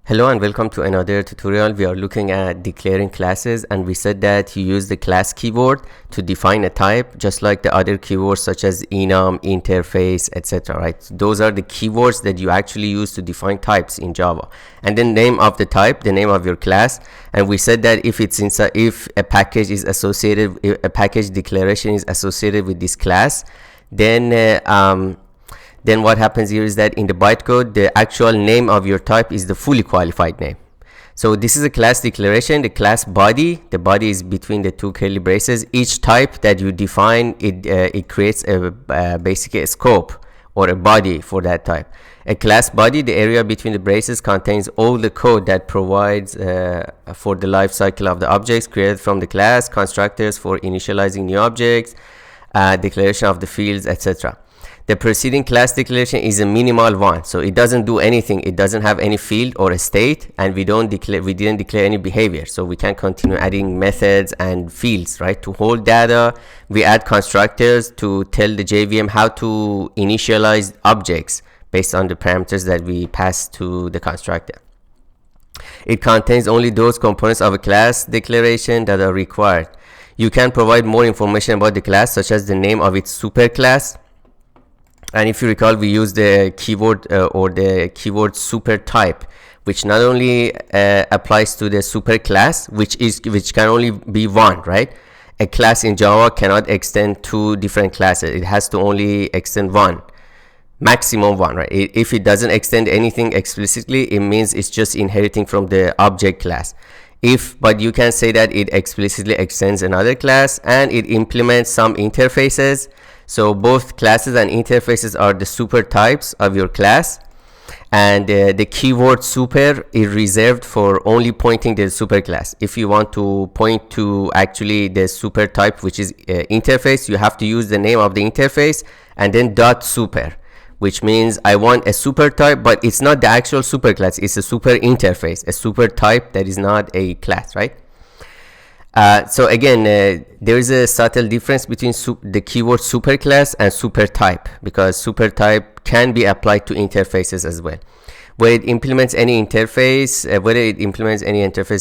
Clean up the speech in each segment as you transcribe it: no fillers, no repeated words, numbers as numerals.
Hello and welcome to another tutorial. We are looking at declaring classes, and we said that you use the class keyword to define a type, just like the other keywords such as enum, interface, etc. Right? Those are the keywords that you actually use to define types in Java. And then name of the type, the name of your class. And we said that if it's inside, if a package is associated, if a package declaration is associated with this class, then what happens here is that in the bytecode, the actual name of your type is the fully qualified name. So this is a class declaration. The class body, the body is between the two curly braces. Each type that you define, it creates basically a scope or a body for that type. A class body, the area between the braces, contains all the code that provides for the life cycle of the objects created from the class, constructors for initializing new objects, declaration of the fields, etc. The preceding class declaration is a minimal one, so it doesn't do anything. It doesn't have any field or a state, and we didn't declare any behavior, so we can continue adding methods and fields, right? To hold data, we add constructors to tell the JVM how to initialize objects based on the parameters that we pass to the constructor. It contains only those components of a class declaration that are required. You can provide more information about the class, such as the name of its superclass. And if you recall, we use the keyword or the keyword super type, which not only applies to the superclass, which can only be one, right? A class in Java cannot extend two different classes. It has to only extend one, maximum one, right? If it doesn't extend anything explicitly, it means it's just inheriting from the object class. But you can say that it explicitly extends another class, and it implements some interfaces. So both classes and interfaces are the super types of your class, and the keyword super is reserved for only pointing the super class. If you want to point to actually the super type, which is interface, you have to use the name of the interface and then dot super, which means I want a super type, but it's not the actual super class. It's a super interface, a super type that is not a class, right? So again, there is a subtle difference between the keyword superclass and supertype, because supertype can be applied to interfaces as well, where it implements any interface,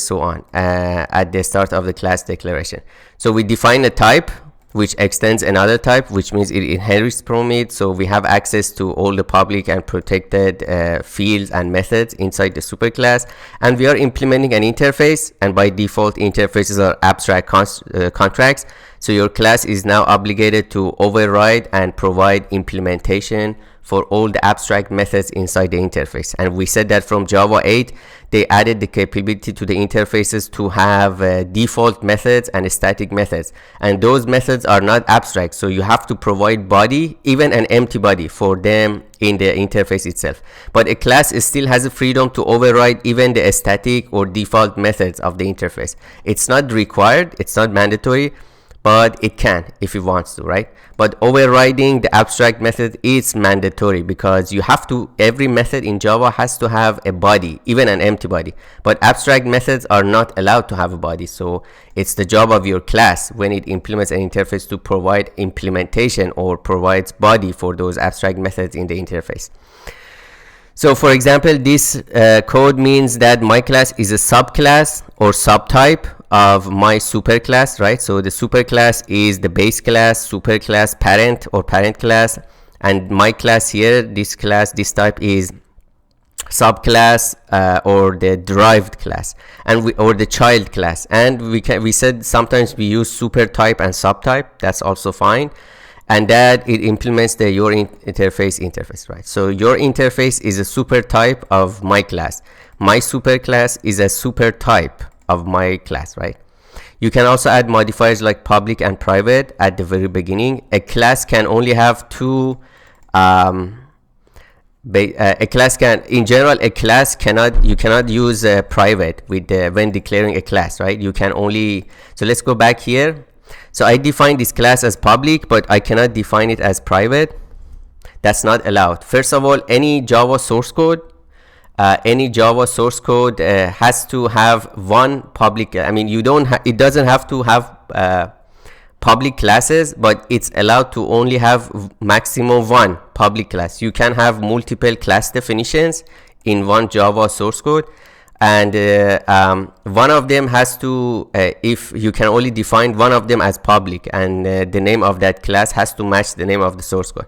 so on at the start of the class declaration. So we define a type which extends another type, which means it inherits from it. So we have access to all the public and protected fields and methods inside the superclass, and we are implementing an interface, and by default interfaces are abstract contracts. So your class is now obligated to override and provide implementation for all the abstract methods inside the interface. And we said that from Java 8, they added the capability to the interfaces to have default methods and static methods. And those methods are not abstract, so you have to provide body, even an empty body, for them in the interface itself. But a class still has the freedom to override even the static or default methods of the interface. It's not required, it's not mandatory, but it can if it wants to, right? But overriding the abstract method is mandatory, because you have to, every method in Java has to have a body, even an empty body. But abstract methods are not allowed to have a body, so it's the job of your class when it implements an interface to provide implementation or provides body for those abstract methods in the interface. So for example, this code means that my class is a subclass or subtype of my superclass, right? So the superclass is the base class, superclass parent or parent class, and my class here, this type is subclass or the derived class, and or the child class. And we said sometimes we use supertype and subtype. That's also fine. And that it implements the your interface, right? So your interface is a super type of my class. My superclass is a super type of my class, right? You can also add modifiers like public and private at the very beginning. A class can only have two. A class can, in general, a class cannot. You cannot use private with when declaring a class, right? You can only. So let's go back here. So I define this class as public, but I cannot define it as private. That's not allowed. First of all, any Java source code has to have one public. I mean, it doesn't have to have public classes, but it's allowed to only have maximum one public class. You can have multiple class definitions in one Java source code, and one of them has to, if you can only define one of them as public, and the name of that class has to match the name of the source code.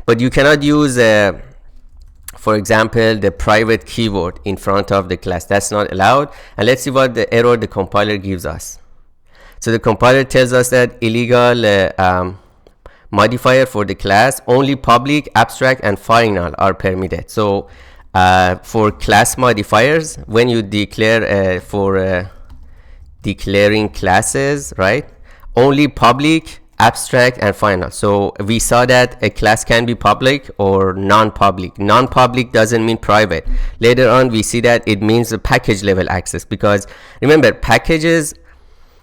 But you cannot use, for example, the private keyword in front of the class. That's not allowed. And let's see what the error the compiler gives us. So the compiler tells us that illegal modifier for the class, only public, abstract, and final are permitted. So for class modifiers, when you declare for declaring classes, right, only public, abstract, and final. So we saw that a class can be public or non-public. Non-public doesn't mean private. Later on we see that it means a package level access, because remember, packages,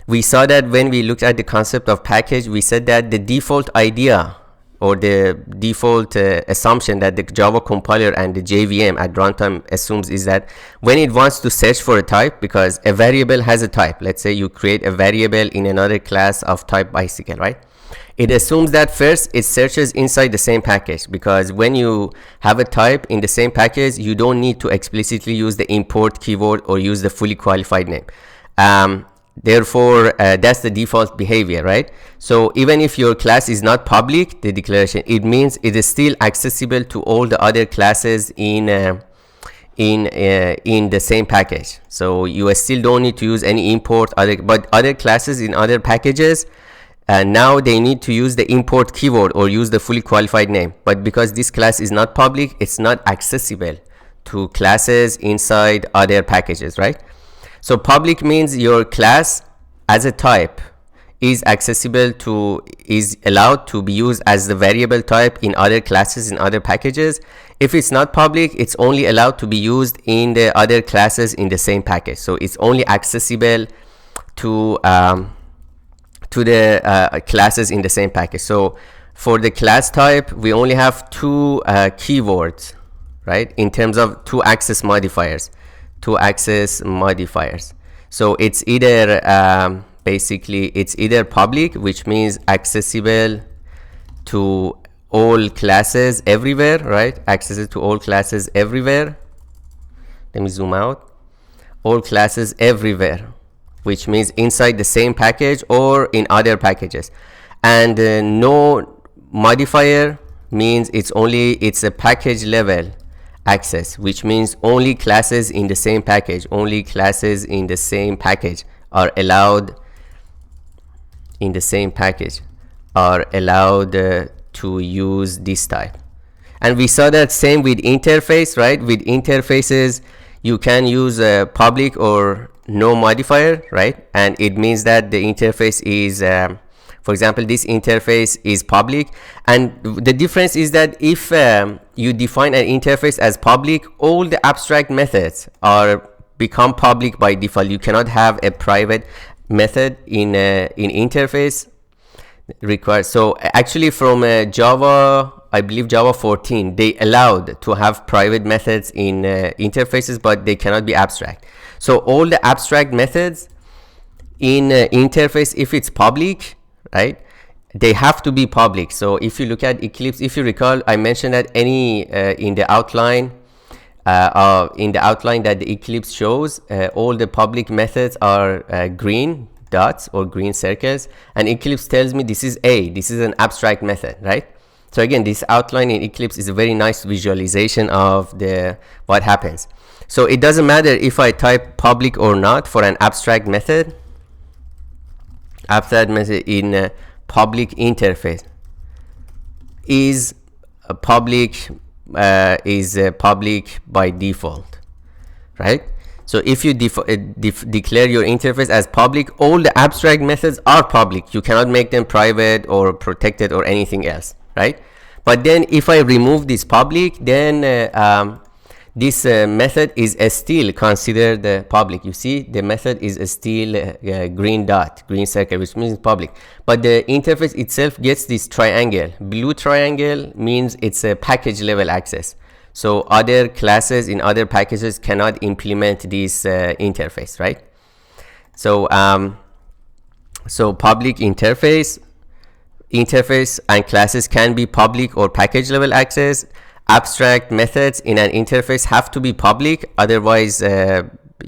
we saw that when we looked at the concept of package, we said that the default idea or the default assumption that the Java compiler and the JVM at runtime assumes is that when it wants to search for a type, because a variable has a type, let's say you create a variable in another class of type bicycle, right? It assumes that first it searches inside the same package, because when you have a type in the same package, you don't need to explicitly use the import keyword or use the fully qualified name. Therefore, that's the default behavior, right? So even if your class is not public, the declaration, it means it is still accessible to all the other classes in the same package. So you still don't need to use any import, but other classes in other packages, now they need to use the import keyword or use the fully qualified name. But because this class is not public, it's not accessible to classes inside other packages, right? So public means your class as a type is accessible to, is allowed to be used as the variable type in other classes in other packages. If it's not public, it's only allowed to be used in the other classes in the same package. So it's only accessible to the classes in the same package. So for the class type, we only have two keywords, right, in terms of two access modifiers. So it's either basically it's either public, which means accessible to all classes everywhere, right? Access to all classes everywhere. Let me zoom out. All classes everywhere, which means inside the same package or in other packages. And no modifier means it's a package level access, which means only classes in the same package, are allowed to use this type. And we saw that same with interface, right? With interfaces, you can use a public or no modifier, right? And it means that the interface is for example, this interface is public, and the difference is that if you define an interface as public, all the abstract methods are become public by default. You cannot have a private method in interface required. So actually from Java, I believe Java 14, they allowed to have private methods in interfaces, but they cannot be abstract. So all the abstract methods in interface, if it's public, right, they have to be public. So if you look at Eclipse, if you recall, I mentioned that any in the outline that the Eclipse shows, all the public methods are green dots or green circles, and Eclipse tells me this is an abstract method, right? So again, this outline in Eclipse is a very nice visualization of what happens. So it doesn't matter if I type public or not for an abstract method. Abstract method in a public interface is public by default, right? So if you declare your interface as public, all the abstract methods are public. You cannot make them private or protected or anything else, right? But then if I remove this public, then this method is still considered public. You see, the method is still green dot, green circle, which means public. But the interface itself gets this triangle. Blue triangle means it's a package level access. So other classes in other packages cannot implement this interface, right? So so public interface and classes can be public or package level access. Abstract methods in an interface have to be public, otherwise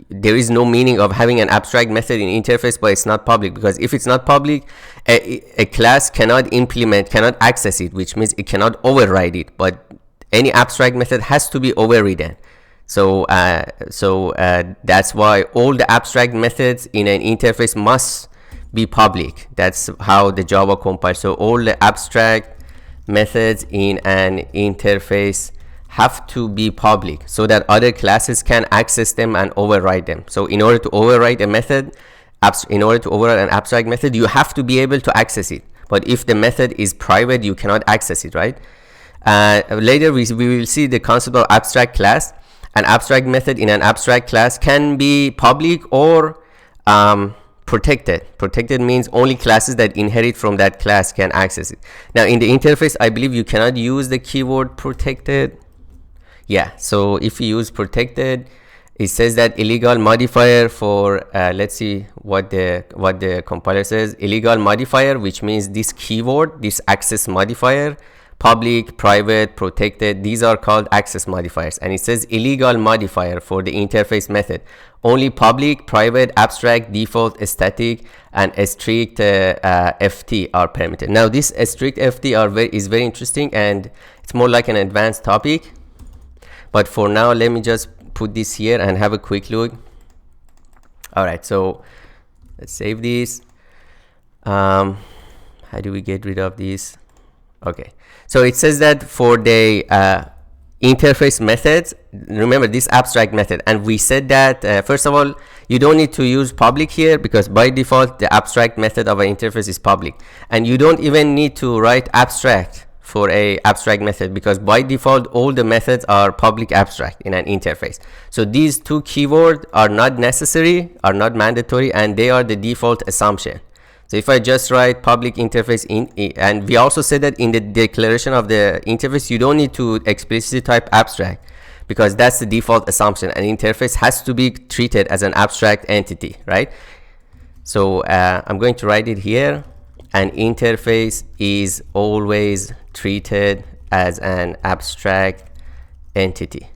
there is no meaning of having an abstract method in interface but it's not public, because if it's not public, a class cannot access it, which means it cannot override it. But any abstract method has to be overridden. So that's why all the abstract methods in an interface must be public. That's how the Java compiles. So all the abstract methods in an interface have to be public so that other classes can access them and override them. So in order to override a method, in order to override an abstract method, you have to be able to access it. But if the method is private, you cannot access it, right? Later we will see the concept of abstract class. An abstract method in an abstract class can be public or protected. Protected means only classes that inherit from that class can access it. Now in the interface, I believe you cannot use the keyword protected. Yeah, so if you use protected, it says that illegal modifier for let's see what the compiler says. Illegal modifier, which means this keyword, this access modifier, public, private, protected, these are called access modifiers. And it says illegal modifier for the interface method. Only public, private, abstract, default, static, and a strict FT are permitted. Now this strict FT is very interesting, and it's more like an advanced topic. But for now, let me just put this here and have a quick look. All right, so let's save this. How do we get rid of this? Okay, so it says that for the interface methods, remember this abstract method, and we said that first of all, you don't need to use public here because by default the abstract method of an interface is public, and you don't even need to write abstract for a abstract method because by default all the methods are public abstract in an interface. So these two keywords are not necessary, are not mandatory, and they are the default assumption. So if I just write public interface and we also said that in the declaration of the interface you don't need to explicitly type abstract because that's the default assumption. An interface has to be treated as an abstract entity, right? So I'm going to write it here. An interface is always treated as an abstract entity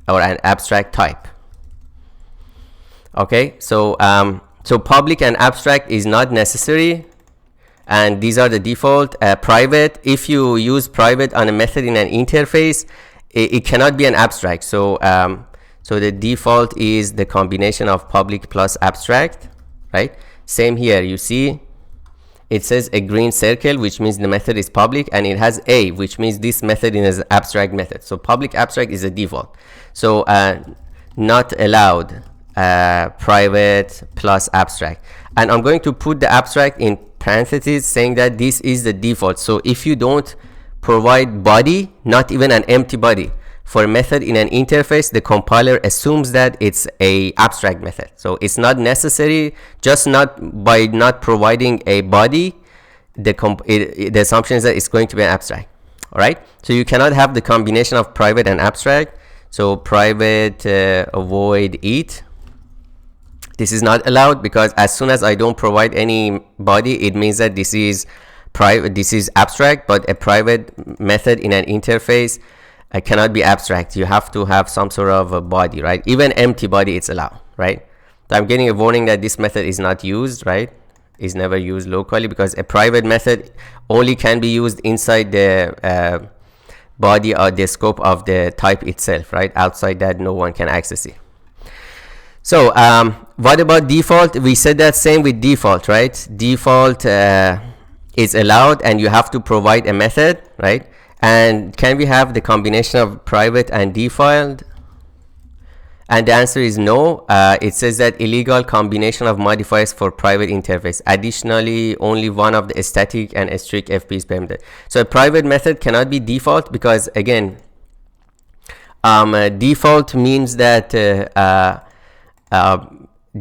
or an abstract type. Okay, so so public and abstract is not necessary, and these are the default. Private, if you use private on a method in an interface, it cannot be an abstract. So so the default is the combination of public plus abstract, right? Same here, you see it says a green circle, which means the method is public, and it has a, which means this method is an abstract method. So public abstract is a default. So not allowed private plus abstract, and I'm going to put the abstract in parentheses saying that this is the default. So if you don't provide body, not even an empty body, for a method in an interface, the compiler assumes that it's a abstract method. So it's not necessary, just not by not providing a body, the assumption is that it's going to be an abstract. All right, so you cannot have the combination of private and abstract. So private void it, this is not allowed because as soon as I don't provide any body, it means that this is private, this is abstract. But a private method in an interface cannot be abstract. You have to have some sort of a body, right? Even empty body it's allowed, right? So I'm getting a warning that this method is not used, right? Is never used locally because a private method only can be used inside the body or the scope of the type itself, right? Outside that, no one can access it. So what about default? We said that same with default, right? Default is allowed and you have to provide a method, right? And can we have the combination of private and default? And the answer is no. It says that illegal combination of modifiers for private interface. Additionally, only one of the static and a strict FP is permitted. So a private method cannot be default because again, default means that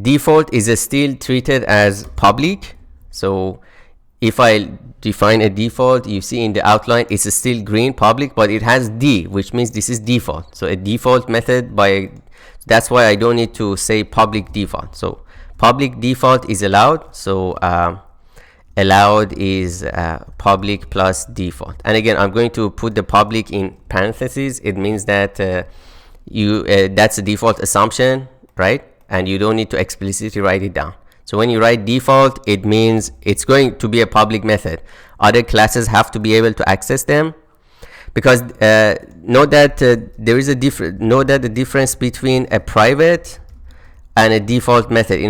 default is still treated as public. So if I define a default, you see in the outline it's still green public, but it has D, which means this is default. So a default method, that's why I don't need to say public default. So public default is allowed. So allowed is public plus default. And again, I'm going to put the public in parentheses. It means that that's a default assumption, right? and you don't need to explicitly write it down. So when you write default, it means it's going to be a public method. Other classes have to be able to access them, because note that there is a difference. Note that the difference between a private and a default method,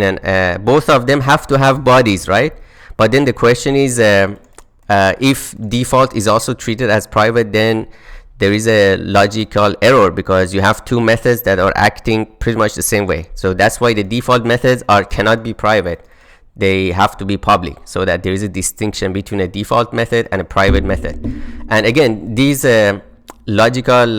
both of them have to have bodies, right? But then the question is, if default is also treated as private, then there is a logical error, because you have two methods that are acting pretty much the same way. So that's why the default methods cannot be private. They have to be public, so that there is a distinction between a default method and a private method. And again, these logical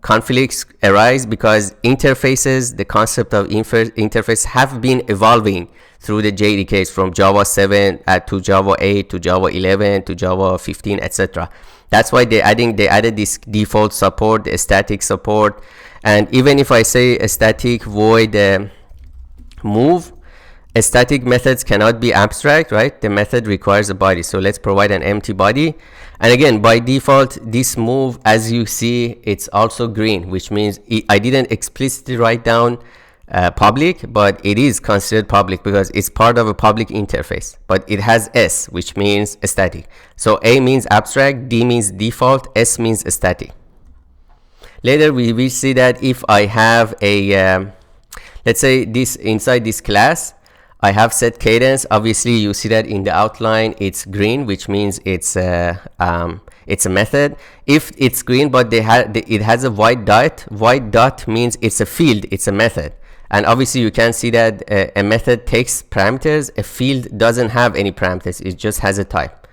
conflicts arise because interfaces, the concept of interface, have been evolving through the JDKs from Java 7 to Java 8 to Java 11 to Java 15, etc. That's why they added this default support, the static support. And even if I say a static void move, static methods cannot be abstract, right? The method requires a body. So let's provide an empty body. And again, by default, this move, as you see, it's also green, which means I didn't explicitly write down public, but it is considered public because it's part of a public interface. But it has S, which means static. So A means abstract, D means default, S means static. Later, we will see that if I have a, let's say this inside this class, I have set cadence. Obviously, you see that in the outline, it's green, which means it's a method. If it's green, but it has a white dot means it's a field, it's a method. And obviously, you can see that a method takes parameters. A field doesn't have any parameters. It just has a type.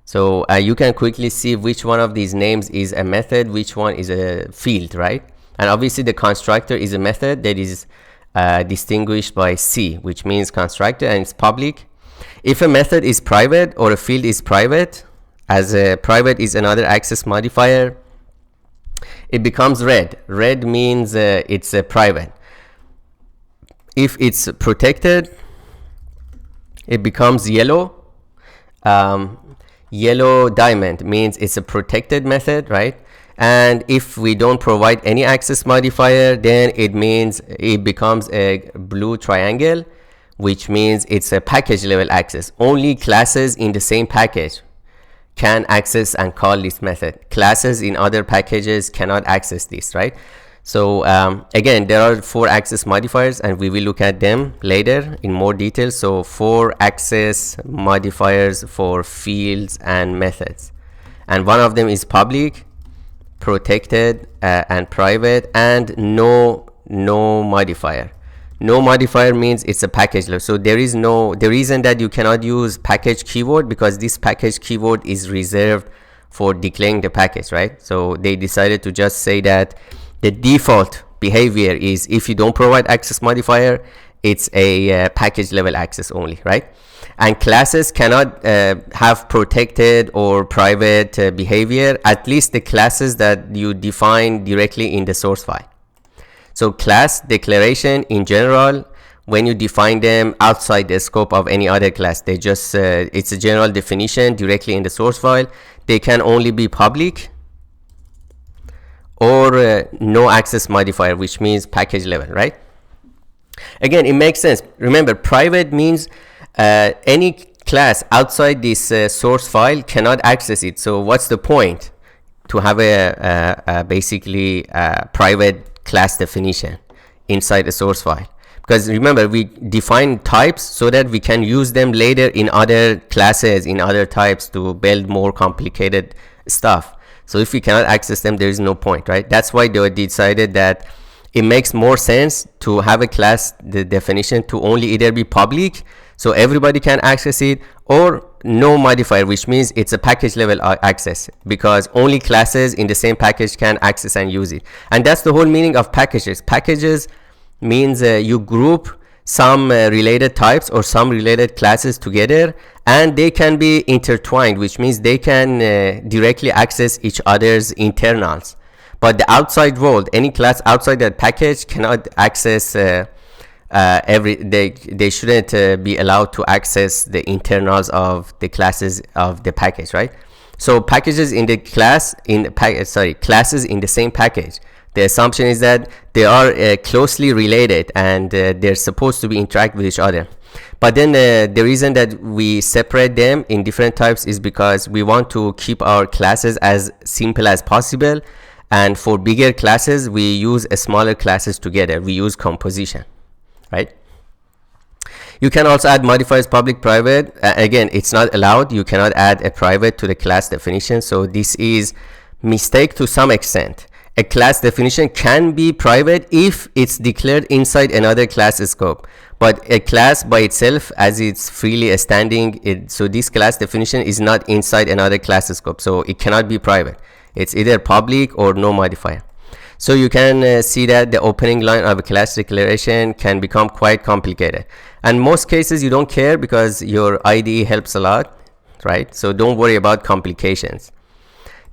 So you can quickly see which one of these names is a method, which one is a field, right? And obviously, the constructor is a method that is distinguished by C, which means constructor, and it's public. If a method is private or a field is private, as a private is another access modifier, it becomes red. Red means it's private. If it's protected, it becomes yellow. Yellow diamond means it's a protected method, right? And if we don't provide any access modifier, then it means it becomes a blue triangle, which means it's a package level access. Only classes in the same package can access and call this method. Classes in other packages cannot access this, right? So again, there are 4 access modifiers, and we will look at them later in more detail. So 4 access modifiers for fields and methods, and one of them is public, protected, and private, and no modifier. No modifier means it's a package level. So there is the reason that you cannot use package keyword, because this package keyword is reserved for declaring the package, right? So they decided to just say that the default behavior is, if you don't provide access modifier, it's a package level access only, right? And classes cannot have protected or private behavior, at least the classes that you define directly in the source file. So class declaration in general, when you define them outside the scope of any other class, they just it's a general definition directly in the source file. They can only be public or no access modifier, which means package level, right? Again, it makes sense. Remember, private means any class outside this source file cannot access it. So what's the point to have a basically private class definition inside the source file? Because remember, we define types so that we can use them later in other classes, in other types, to build more complicated stuff. So if we cannot access them, there is no point, right? That's why they decided that it makes more sense to have a class, the definition, to only either be public, so everybody can access it, or no modifier, which means it's a package level access, because only classes in the same package can access and use it. And that's the whole meaning of packages. Packages means you group some related types or some related classes together, and they can be intertwined, which means they can directly access each other's internals. But the outside world, any class outside that package cannot access they shouldn't be allowed to access the internals of the classes of the package, right? So packages in the class classes in the same package The assumption is that they are closely related and they're supposed to be interact with each other. But then the reason that we separate them in different types is because we want to keep our classes as simple as possible, and for bigger classes we use smaller classes together. We use composition, right? You can also add modifiers public, private. Again, it's not allowed. You cannot add a private to the class definition, so this is mistake to some extent. A class definition can be private if it's declared inside another class scope, but a class by itself, as it's freely standing, so this class definition is not inside another class scope, so it cannot be private. It's either public or no modifier. So you can see that the opening line of a class declaration can become quite complicated, and most cases you don't care because your IDE helps a lot, right? So don't worry about complications.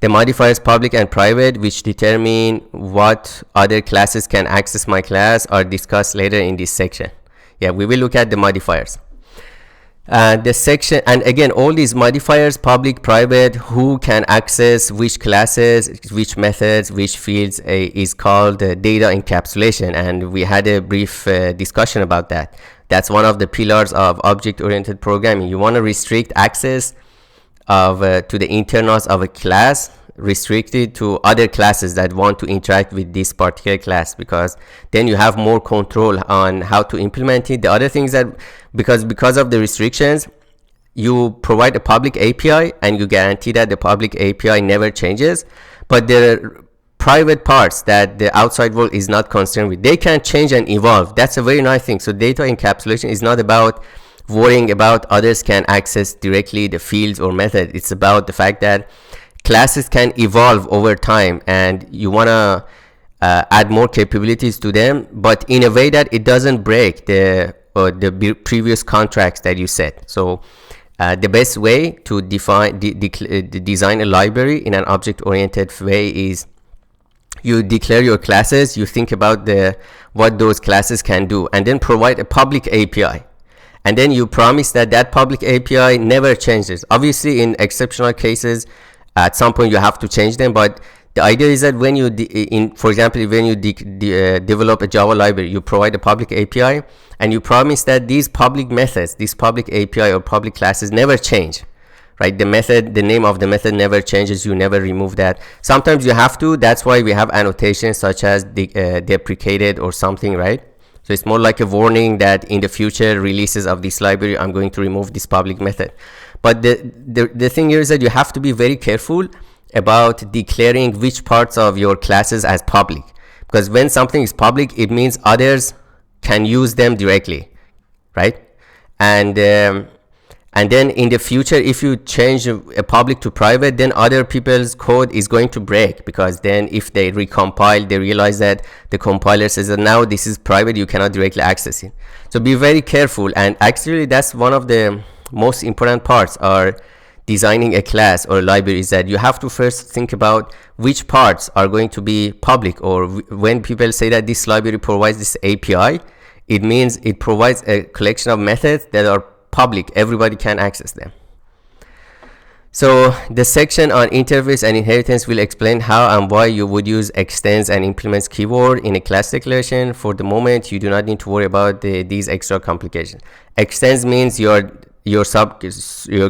The modifiers public and private, which determine what other classes can access my class, are discussed later in this section. Yeah, we will look at the modifiers. The section, and again, all these modifiers, public, private, who can access which classes, which methods, which fields, is called data encapsulation, and we had a brief discussion about that. That's one of the pillars of object-oriented programming. You want to restrict access of to the internals of a class, restricted to other classes that want to interact with this particular class, because then you have more control on how to implement it. The other things that because of the restrictions, you provide a public API and you guarantee that the public API never changes, but there are private parts that the outside world is not concerned with. They can change and evolve. That's a very nice thing. So data encapsulation is not about worrying about others can access directly the fields or method. It's about the fact that classes can evolve over time, and you want to add more capabilities to them, but in a way that it doesn't break the previous contracts that you set. So the best way to design a library in an object-oriented way is you declare your classes, you think about what those classes can do, and then provide a public API. And then you promise that that public API never changes. Obviously, in exceptional cases, at some point you have to change them, but the idea is that when you, for example, when you develop a Java library, you provide a public API, and you promise that these public methods, this public API or public classes never change, right? The method, the name of the method never changes. You never remove that. Sometimes you have to. That's why we have annotations such as deprecated or something, right? So it's more like a warning that in the future releases of this library, I'm going to remove this public method. But the thing here is that you have to be very careful about declaring which parts of your classes as public, because when something is public, it means others can use them directly, right? And then in the future, if you change a public to private, then other people's code is going to break, because then if they recompile, they realize that the compiler says that now this is private, you cannot directly access it. So be very careful, and actually that's one of the most important parts are designing a class or a library, is that you have to first think about which parts are going to be public, or when people say that this library provides this API, it means it provides a collection of methods that are public, everybody can access them. So the section on interface and inheritance will explain how and why you would use extends and implements keyword in a class declaration. For the moment, you do not need to worry about these extra complications. Extends means your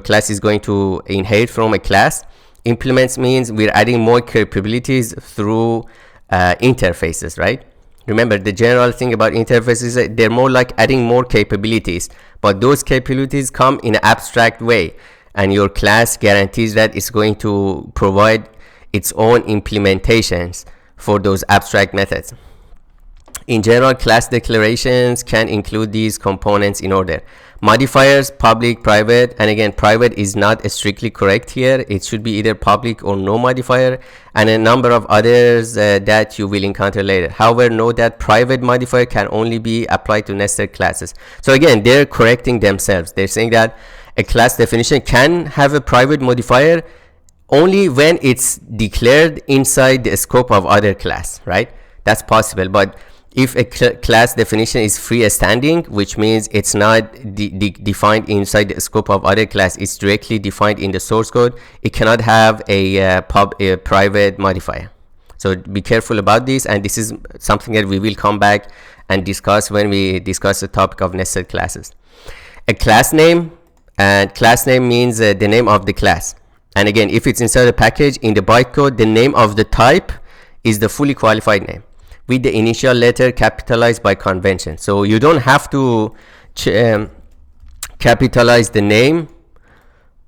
class is going to inherit from a class. Implements means we're adding more capabilities through interfaces, right? Remember, the general thing about interfaces is that they're more like adding more capabilities, but those capabilities come in an abstract way, and your class guarantees that it's going to provide its own implementations for those abstract methods. In general, class declarations can include these components in order: modifiers, public, private, and again, private is not strictly correct here. It should be either public or no modifier, and a number of others that you will encounter later. However, note that private modifier can only be applied to nested classes. So again, they're correcting themselves. They're saying that a class definition can have a private modifier only when it's declared inside the scope of other class, right? That's possible, but if a class definition is freestanding, which means it's not defined inside the scope of other class, it's directly defined in the source code, it cannot have a private modifier. So be careful about this, and this is something that we will come back and discuss when we discuss the topic of nested classes. A class name, and class name means the name of the class. And again, if it's inside a package in the bytecode, the name of the type is the fully qualified name with the initial letter capitalized by convention. So you don't have to capitalize the name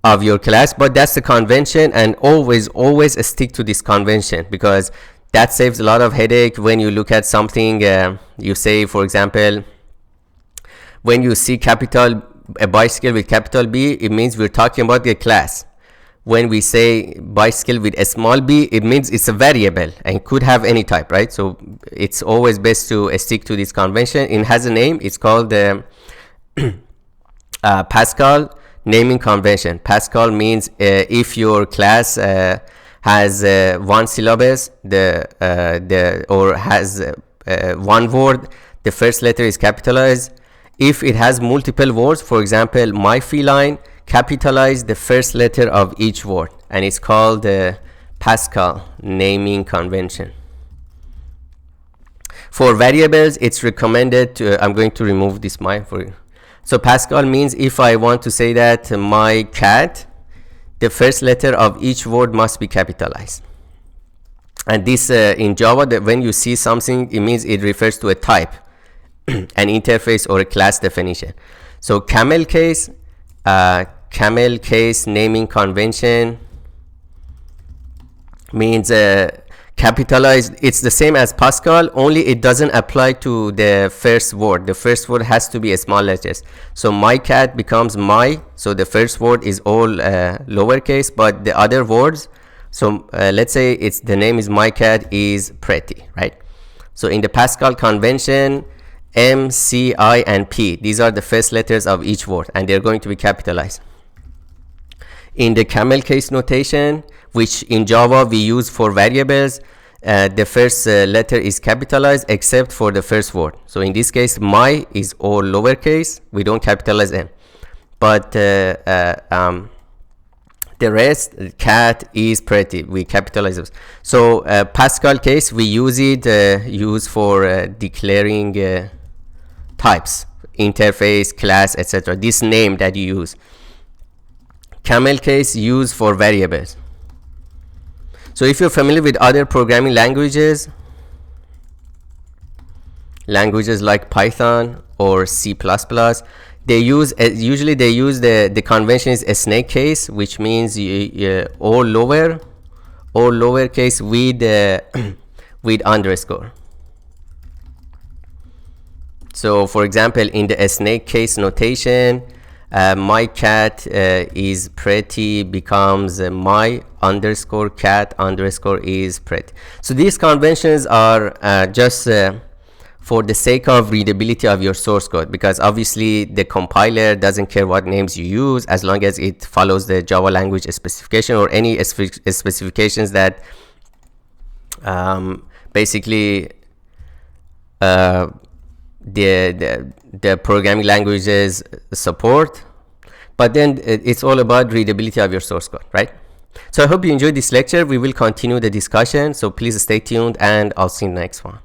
of your class, but that's the convention, and always stick to this convention, because that saves a lot of headache when you look at something. You say, for example, when you see a bicycle with capital B, it means we're talking about the class. When we say bicycle with a small b, it means it's a variable and could have any type, right? So it's always best to stick to this convention. It has a name. It's called the Pascal naming convention. Pascal means if your class has one syllabus, or has one word, the first letter is capitalized. If it has multiple words, for example, my feline, capitalize the first letter of each word, and it's called the Pascal naming convention. For variables, it's recommended to, I'm going to remove this mic for you. So Pascal means if I want to say that my cat, the first letter of each word must be capitalized. And this in Java, that when you see something, it means it refers to a type, an interface, or a class definition. So camel case naming convention means capitalized. It's the same as Pascal, only it doesn't apply to the first word. The first word has to be a small letters. So my cat becomes my, so the first word is all lowercase, but the other words, so let's say it's the name is my cat is pretty, right? So in the Pascal convention, M, C, I, and P, these are the first letters of each word, and they're going to be capitalized. In the camel case notation, which in Java we use for variables, the first letter is capitalized except for the first word. So in this case, my is all lowercase, we don't capitalize M. But the rest, cat is pretty, we capitalize those. So Pascal case, we use it use for declaring types, interface, class, etc. This name that you use. Camel case used for variables. So if you're familiar with other programming languages like Python or C++, they use usually they use the convention is a snake case, which means all lowercase with with underscore. So for example, in the snake case notation, my cat is pretty becomes my underscore cat underscore is pretty. So these conventions are just for the sake of readability of your source code, because obviously the compiler doesn't care what names you use as long as it follows the Java language specification or any specifications that basically the programming languages support. But then it's all about readability of your source code, right? So I hope you enjoyed this lecture. We will continue the discussion, so please stay tuned, and I'll see you in the next one.